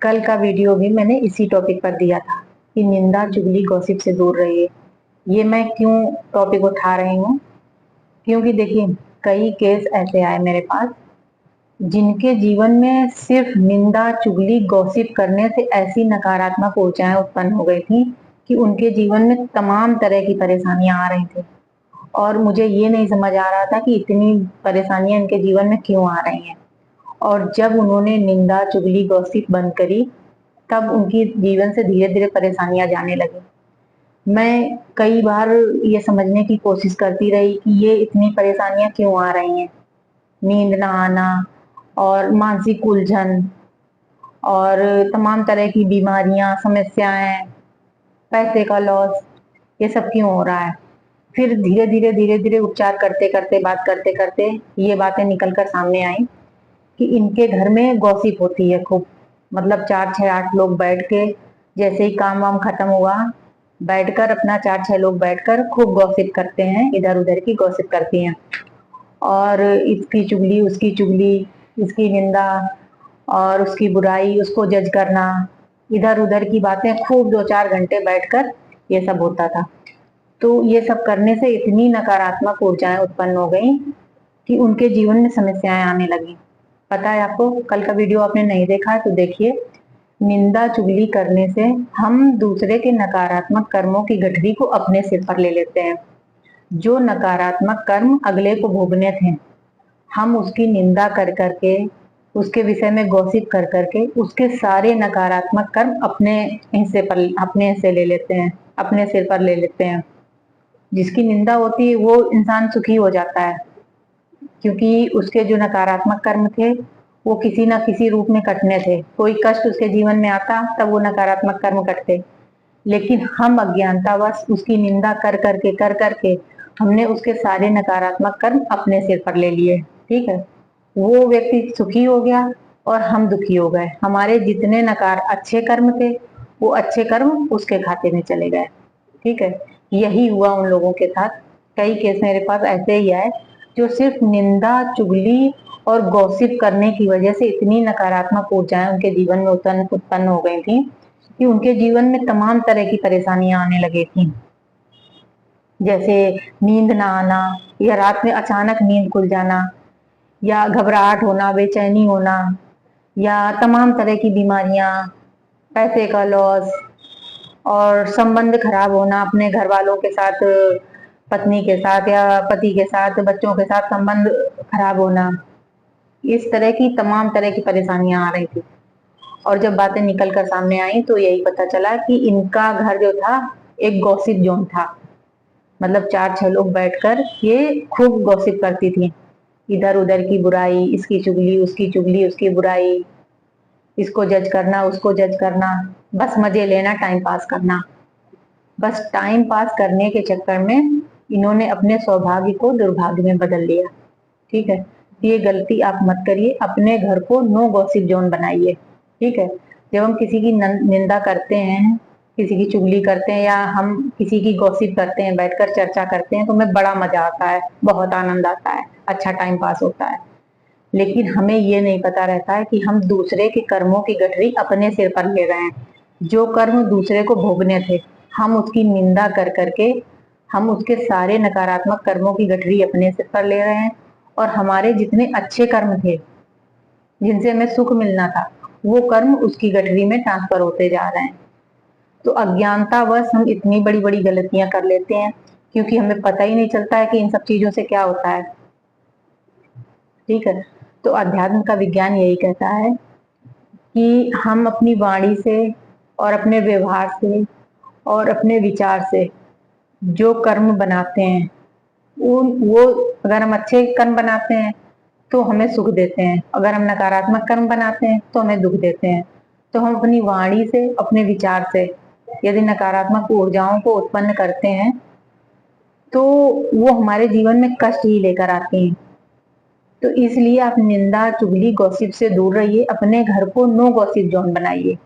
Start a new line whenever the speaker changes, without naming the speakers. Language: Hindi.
कल का वीडियो भी मैंने इसी टॉपिक पर दिया था कि निंदा चुगली गॉसिप से दूर रहिए। ये मैं क्यों टॉपिक उठा रही हूँ, क्योंकि देखिए कई केस ऐसे आए मेरे पास जिनके जीवन में सिर्फ निंदा चुगली गॉसिप करने से ऐसी नकारात्मक ऊर्जाएं उत्पन्न हो गई थी कि उनके जीवन में तमाम तरह की परेशानियां आ रही थी। और मुझे ये नहीं समझ आ रहा था कि इतनी परेशानियां इनके जीवन में क्यों आ रही हैं। और जब उन्होंने निंदा चुगली गॉसिप बंद करी, तब उनकी जीवन से धीरे धीरे परेशानियां जाने लगी। मैं कई बार ये समझने की कोशिश करती रही कि ये इतनी परेशानियां क्यों आ रही हैं। नींद ना आना और मानसिक उलझन और तमाम तरह की बीमारियां, समस्याएं, पैसे का लॉस, ये सब क्यों हो रहा है। फिर धीरे धीरे उपचार करते करते, बात करते करते ये बातें निकल कर सामने आई कि इनके घर में गॉसिप होती है खूब। मतलब 4 6 8 लोग बैठ के, जैसे ही काम वाम खत्म हुआ, बैठकर अपना 4 6 लोग बैठकर खूब गॉसिप करते हैं, इधर उधर की गॉसिप करती हैं। और इसकी चुगली, उसकी चुगली, इसकी निंदा और उसकी बुराई, उसको जज करना, इधर उधर की बातें खूब 2 4 घंटे बैठकर ये सब होता था। तो ये सब करने से इतनी नकारात्मक ऊर्जाएं उत्पन्न हो गई कि उनके जीवन में समस्याएं आने लगी। पता है आपको, कल का वीडियो आपने नहीं देखा है तो देखिए। निंदा चुगली करने से हम दूसरे के नकारात्मक कर्मों की गठरी को अपने सिर पर ले लेते हैं। जो नकारात्मक कर्म अगले को भोगने थे, हम उसकी निंदा कर करके, उसके विषय में गॉसिप कर करके उसके सारे नकारात्मक कर्म अपने हिस्से ले लेते हैं, अपने सिर पर ले लेते हैं। जिसकी निंदा होती है वो इंसान सुखी हो जाता है, क्योंकि उसके जो नकारात्मक कर्म थे वो किसी ना किसी रूप में कटने थे। कोई कष्ट उसके जीवन में आता तब वो नकारात्मक कर्म कटते। लेकिन हम अज्ञानतावश उसकी निंदा कर करके हमने उसके सारे नकारात्मक कर्म अपने सिर पर ले लिए। ठीक है, वो व्यक्ति सुखी हो गया और हम दुखी हो गए। हमारे जितने नकार अच्छे कर्म थे वो अच्छे कर्म उसके खाते में चले गए। ठीक है, यही हुआ उन लोगों के साथ। कई केस मेरे पास ऐसे ही आए जो सिर्फ निंदा चुगली और गॉसिप करने की वजह से इतनी नकारात्मक ऊर्जाएं उनके जीवन में उत्पन्न हो गई थी कि उनके जीवन में तमाम तरह की परेशानियां आने लगी थी। जैसे नींद ना आना, या रात में अचानक नींद खुल जाना, या घबराहट होना, बेचैनी होना, या तमाम तरह की बीमारियां, पैसे का लॉस और संबंध खराब होना अपने घर वालों के साथ, पत्नी के साथ या पति के साथ, बच्चों के साथ संबंध खराब होना। इस तरह की तमाम तरह की परेशानियां आ रही थी। और जब बातें निकल कर सामने आई तो यही पता चला कि इनका घर जो था एक गॉसिप जोन था। मतलब 4 6 लोग बैठकर ये खूब गॉसिप करती थी, इधर उधर की बुराई, इसकी चुगली, उसकी बुराई, इसको जज करना, उसको जज करना, बस मजे लेना, टाइम पास करना। बस टाइम पास करने के चक्कर में इन्होंने अपने सौभाग्य को दुर्भाग्य में बदल लिया। ठीक है, ये गलती आप मत करिए। अपने घर को नो गॉसिप जोन बनाइए। ठीक है, जब हम किसी की निंदा करते हैं, किसी की चुगली करते हैं, या हम किसी की गॉसिप करते हैं, बैठकर चर्चा करते हैं, तो हमें बड़ा मजा आता है, बहुत आनंद आता है, अच्छा टाइम पास होता है। लेकिन हमें ये नहीं पता रहता है कि हम दूसरे के कर्मों की गठरी अपने सिर पर ले रहे हैं। जो कर्म दूसरे को भोगने थे, हम उसकी निंदा कर करके हम उसके सारे नकारात्मक कर्मों की गठरी अपने सिर पर ले रहे हैं। और हमारे जितने अच्छे कर्म थे, जिनसे हमें सुख मिलना था, वो कर्म उसकी गठरी में ट्रांसफर होते जा रहे हैं। तो अज्ञानतावश हम इतनी बड़ी बड़ी गलतियां कर लेते हैं, क्योंकि हमें पता ही नहीं चलता है कि इन सब चीजों से क्या होता है। ठीक है, तो अध्यात्म का विज्ञान यही कहता है कि हम अपनी वाणी से और अपने व्यवहार से और अपने विचार से जो कर्म बनाते हैं, उन वो अगर हम अच्छे कर्म बनाते हैं तो हमें सुख देते हैं, अगर हम नकारात्मक कर्म बनाते हैं तो हमें दुख देते हैं। तो हम अपनी वाणी से, अपने विचार से यदि नकारात्मक ऊर्जाओं को उत्पन्न करते हैं तो वो हमारे जीवन में कष्ट ही लेकर आती हैं। तो इसलिए आप निंदा चुगली गॉसिप से दूर रहिए, अपने घर को नो गॉसिप जोन बनाइए।